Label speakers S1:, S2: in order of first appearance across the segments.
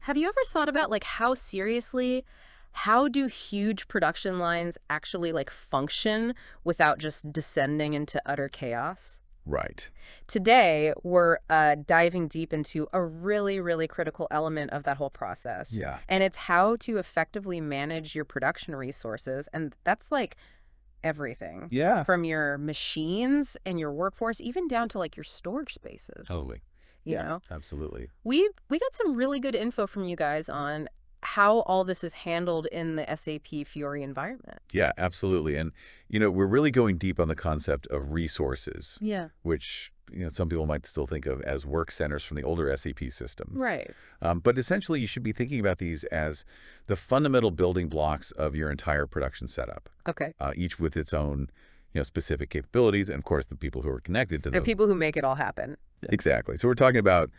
S1: Have you ever thought about like how do huge production lines actually like function without just descending into utter chaos?
S2: Right.
S1: Today, we're diving deep into a really, really critical element of that whole process.
S2: Yeah.
S1: And it's how to effectively manage your production resources. And that's like everything
S2: Yeah.
S1: from your machines and your workforce, even down to like your storage spaces,
S2: Totally.
S1: you
S2: Yeah,
S1: know?
S2: absolutely.
S1: We got some really good info from you guys on how all this is handled in the SAP Fiori environment.
S2: Yeah, absolutely. And, we're really going deep on the concept of resources,
S1: Yeah.
S2: which, some people might still think of as work centers from the older SAP system.
S1: Right.
S2: But essentially, you should be thinking about these as the fundamental building blocks of your entire production setup,
S1: Okay.
S2: each with its own, specific capabilities, and of course, the people who are connected to
S1: They're
S2: them.
S1: people who make it all happen.
S2: Exactly. So we're talking about,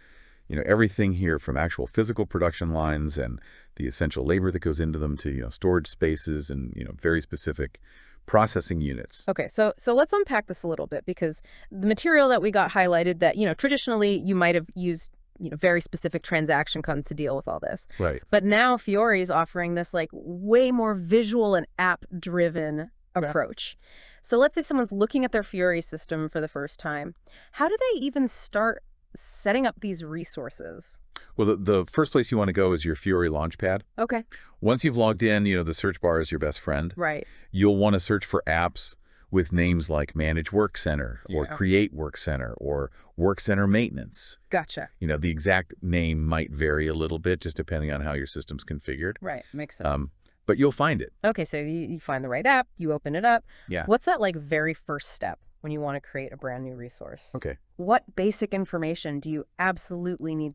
S2: everything here from actual physical production lines and the essential labor that goes into them to, storage spaces and, very specific processing units.
S1: Okay, so let's unpack this a little bit because the material that we got highlighted that, traditionally you might have used, very specific transaction codes to deal with all this.
S2: Right.
S1: But now Fiori is offering this like way more visual and app-driven approach. So let's say someone's looking at their Fiori system for the first time. How do they even start setting up these resources?
S2: Well, the first place you want to go is your Fiori Launchpad.
S1: Okay,
S2: Once you've logged in, the search bar is your best friend.
S1: right.
S2: You'll want to search for apps with names like Manage Work Center or
S1: Yeah.
S2: Create Work Center or Work Center Maintenance.
S1: Gotcha.
S2: The exact name might vary a little bit just depending on how your system's configured.
S1: Right, makes sense.
S2: But you'll find it.
S1: Okay, so you find the right app, you open it up.
S2: Yeah.
S1: What's that like very first step when you want to create a brand new resource?
S2: Okay.
S1: What basic information do you absolutely need